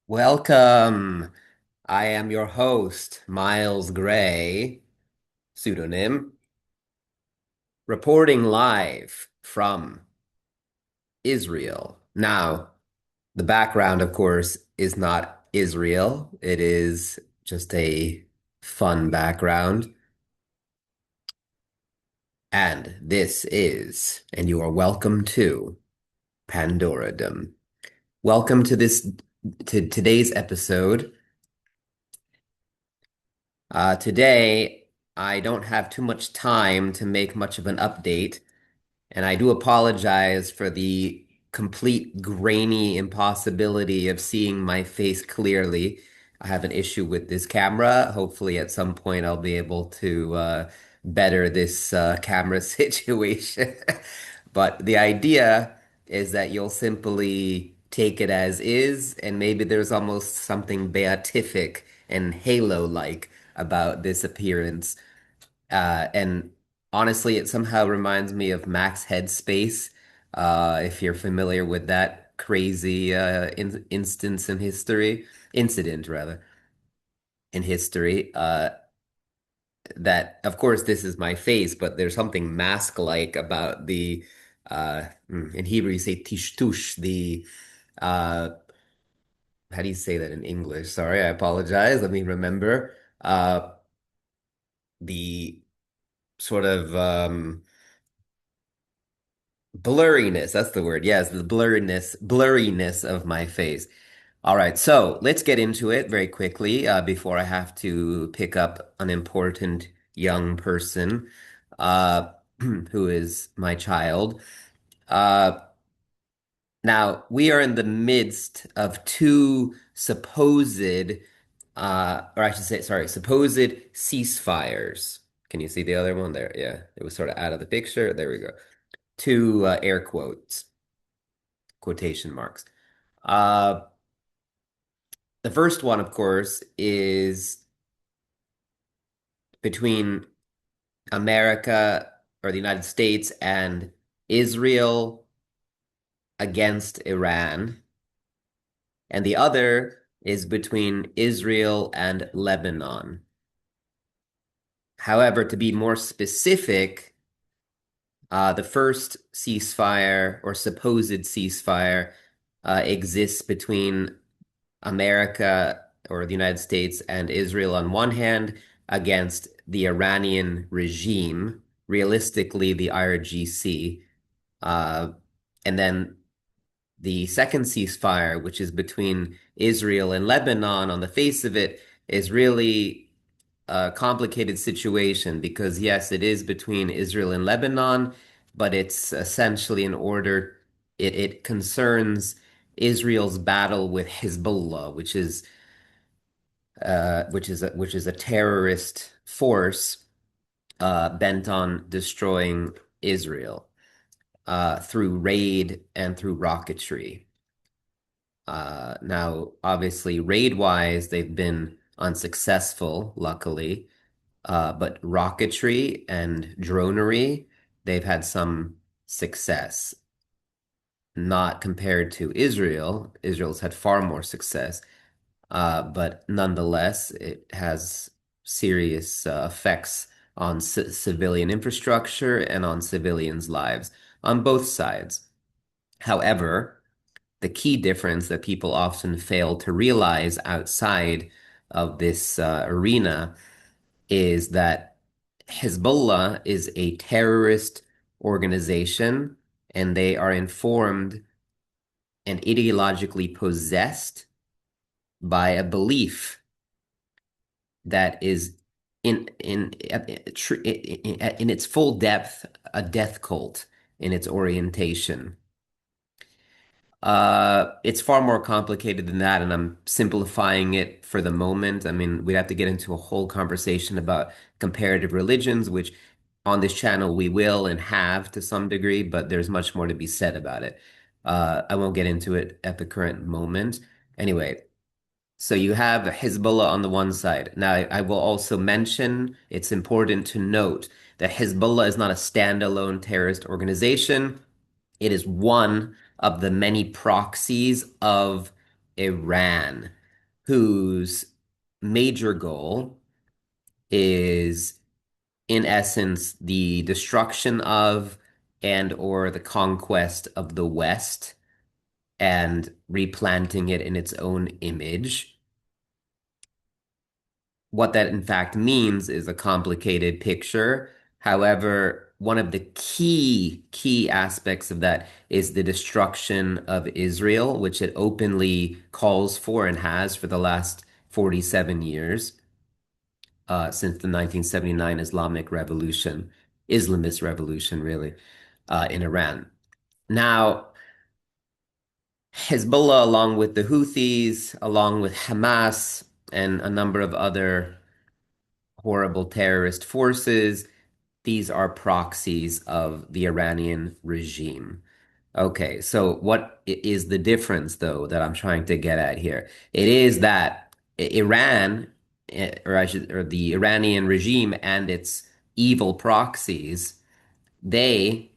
Welcome. I am your host, Miles Gray, pseudonym, reporting live from Israel. Now, the background, of course, is not Israel. It is just a fun background. And this is, and you are welcome to Pandoradom. Welcome to today's episode. Today, I don't have too much time to make much of an update, and I do apologize for the complete grainy impossibility of seeing my face clearly. I have an issue with this camera. Hopefully, at some point, I'll be able to better this camera situation. But the idea is that you'll simply take it as is, and maybe there's almost something beatific and halo-like about this appearance. And honestly, it somehow reminds me of Max Headspace, if you're familiar with that crazy instance in history, incident rather, in history. That, of course, this is my face, but there's something mask-like about in Hebrew you say tishtush, uh, how do you say that in English? Sorry, I apologize. Let me remember. The sort of blurriness, that's the word. Yes, the blurriness of my face. All right, so let's get into it very quickly before I have to pick up an important young person uh, who is my child. Uh, Now, we are in the midst of two or I should say, sorry, supposed ceasefires. Can you see the other one there? Yeah, it was sort of out of the picture. There we go. Two air quotation marks. Uh, the first one, of course, is between America or the United States and Israel against Iran, and the other is between Israel and Lebanon. However, to be more specific, the first ceasefire or supposed ceasefire exists between America or the United States and Israel on one hand against the Iranian regime, realistically the IRGC. Uh, and then the second ceasefire, which is between Israel and Lebanon, on the face of it, is really a complicated situation because, yes, it is between Israel and Lebanon, but it's essentially it concerns Israel's battle with Hezbollah, which is a terrorist force bent on destroying Israel through raid and through rocketry. Now, obviously, raid-wise, they've been unsuccessful, luckily. But rocketry and dronery, they've had some success. Not compared to Israel. Israel's had far more success. But nonetheless, it has serious effects on civilian infrastructure and on civilians' lives on both sides. However, the key difference that people often fail to realize outside of this arena is that Hezbollah is a terrorist organization and they are informed and ideologically possessed by a belief that is in its full depth a death cult in its orientation. It's far more complicated than that, and I'm simplifying it for the moment. I mean, we'd have to get into a whole conversation about comparative religions, which on this channel we will and have to some degree, but there's much more to be said about it. I won't get into it at the current moment. Anyway, so you have Hezbollah on the one side. Now, I will also mention it's important to note that Hezbollah is not a standalone terrorist organization. It is one of the many proxies of Iran. whose major goal is, in essence, the destruction of and or the conquest of the West and replanting it in its own image. What that in fact means is a complicated picture. However, one of the key aspects of that is the destruction of Israel, which it openly calls for and has for the last 47 years, since the 1979 Islamic Revolution, Islamist revolution, really, in Iran. Now, Hezbollah, along with the Houthis, along with Hamas, and a number of other horrible terrorist forces, these are proxies of the Iranian regime. Okay, so what is the difference, though, that I'm trying to get at here? It is that Iran, or the Iranian regime and its evil proxies, they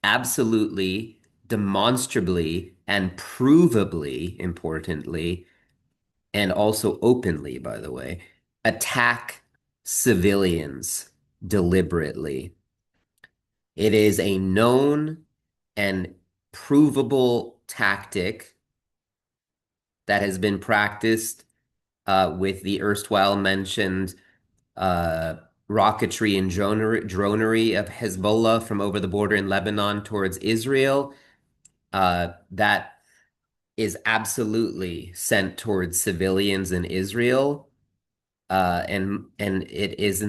absolutely, demonstrably, and provably, importantly, and also openly, by the way, attack civilians deliberately. It is a known and provable tactic that has been practiced with the erstwhile mentioned uh, rocketry and dronery of Hezbollah from over the border in Lebanon towards Israel. That is absolutely sent towards civilians in Israel. And it is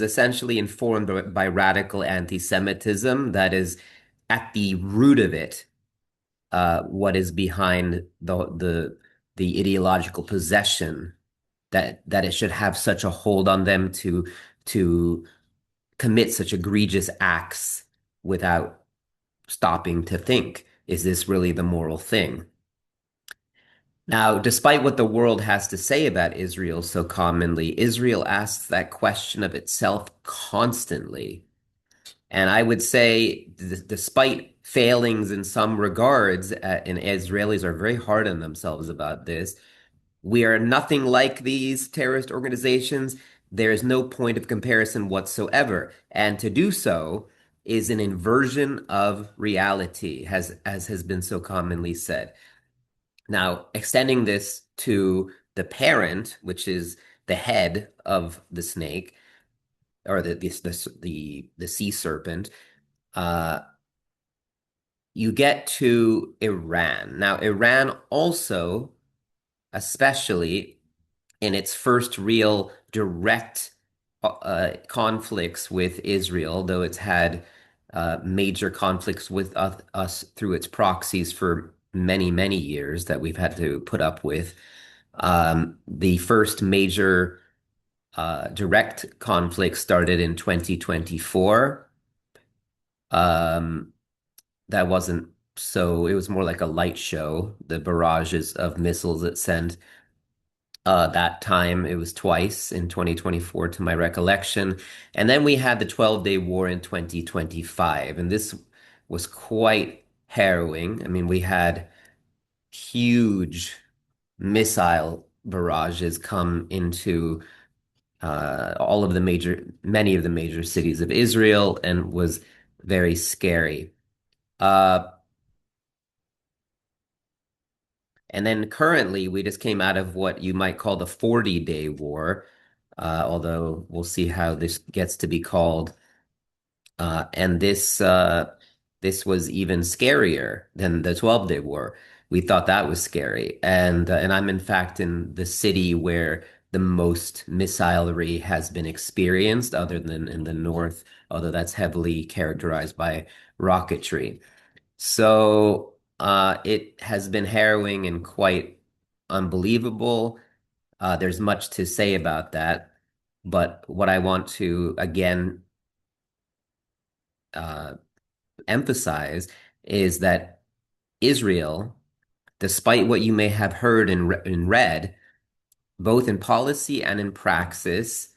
essentially informed by radical anti-Semitism that is at the root of it, what is behind the ideological possession that it should have such a hold on them to commit such egregious acts without stopping to think, is this really the moral thing? Now, despite what the world has to say about Israel so commonly, Israel asks that question of itself constantly. And I would say, despite failings in some regards, and Israelis are very hard on themselves about this, we are nothing like these terrorist organizations. There is no point of comparison whatsoever. And to do so is an inversion of reality, as has been so commonly said. Now, extending this to the parent, which is the head of the snake, or the sea serpent, uh, you get to Iran. Now, Iran also, especially in its first real direct conflicts with Israel, though it's had major conflicts with us through its proxies for many years that we've had to put up with. The first major direct conflict started in 2024. Um, that wasn't so, it was more like a light show, the barrages of missiles it sent. That time it was twice in 2024 to my recollection. And then we had the 12-day war in 2025. And this was quite harrowing. I mean, we had huge missile barrages come into many of the major cities of Israel and was very scary. Uh, And then currently, we just came out of what you might call the 40-day war, although we'll see how this gets to be called. And this was even scarier than the 12-day war. We thought that was scary. And I'm in fact in the city where the most missilery has been experienced, other than in the north, although that's heavily characterized by rocketry. So it has been harrowing and quite unbelievable. There's much to say about that. But what I want to again uh, emphasize is that Israel, despite what you may have heard and read, both in policy and in praxis,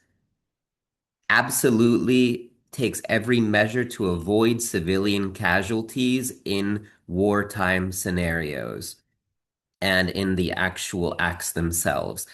absolutely takes every measure to avoid civilian casualties in wartime scenarios. and in the actual acts themselves.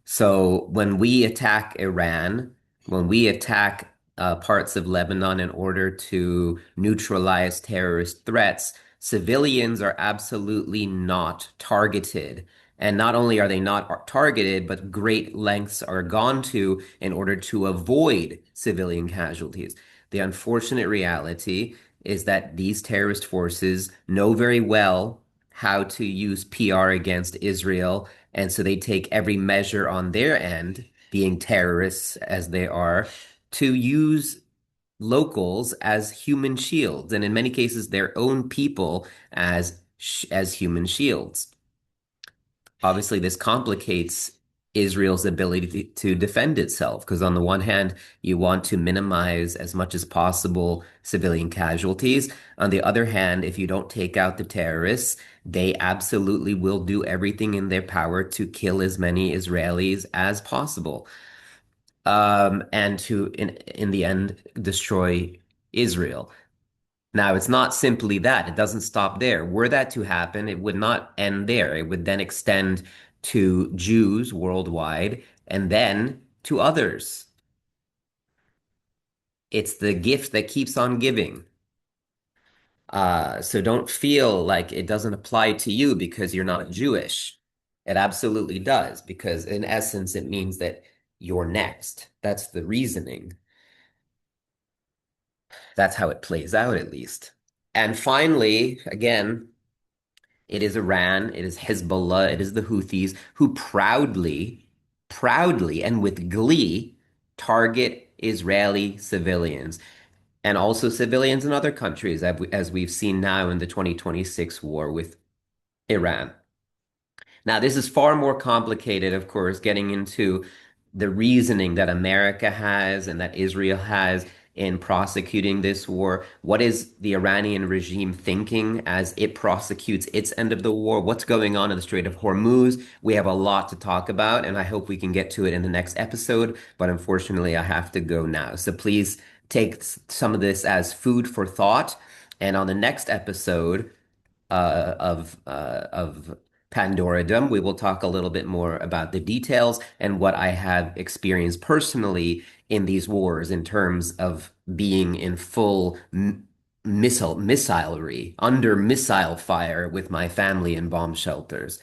So when we attack Iran, when we attack parts of Lebanon in order to neutralize terrorist threats, civilians are absolutely not targeted. And not only are they not targeted, but great lengths are gone to in order to avoid civilian casualties. The unfortunate reality is that these terrorist forces know very well how to use PR against Israel, and so they take every measure on their end, being terrorists as they are, to use locals as human shields, and in many cases, their own people as human shields. Obviously, this complicates Israel's ability to defend itself because, on the one hand, you want to minimize as much as possible civilian casualties. On the other hand, if you don't take out the terrorists, they absolutely will do everything in their power to kill as many Israelis as possible, and to, in the end, destroy Israel. Now, it's not simply that. It doesn't stop there. Were that to happen, it would not end there. It would then extend to Jews worldwide and then to others. It's the gift that keeps on giving. So don't feel like it doesn't apply to you because you're not Jewish. It absolutely does, because in essence, it means that you're next. That's the reasoning. That's how it plays out, at least. And finally, again, it is Iran, it is Hezbollah, it is the Houthis who proudly, and with glee target Israeli civilians and also civilians in other countries, as we've seen now in the 2026 war with Iran. Now, this is far more complicated, of course, getting into the reasoning that America has and that Israel has in prosecuting this war. What is the Iranian regime thinking as it prosecutes its end of the war? What's going on in the Strait of Hormuz? We have a lot to talk about, and I hope we can get to it in the next episode. But unfortunately, I have to go now. So please take some of this as food for thought. And on the next episode, of Pandora Dome. We will talk a little bit more about the details and what I have experienced personally in these wars in terms of being in full missilery, under missile fire with my family in bomb shelters,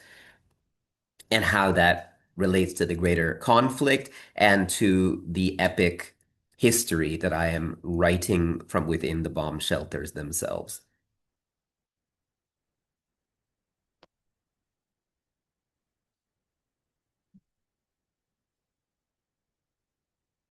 and how that relates to the greater conflict and to the epic history that I am writing from within the bomb shelters themselves.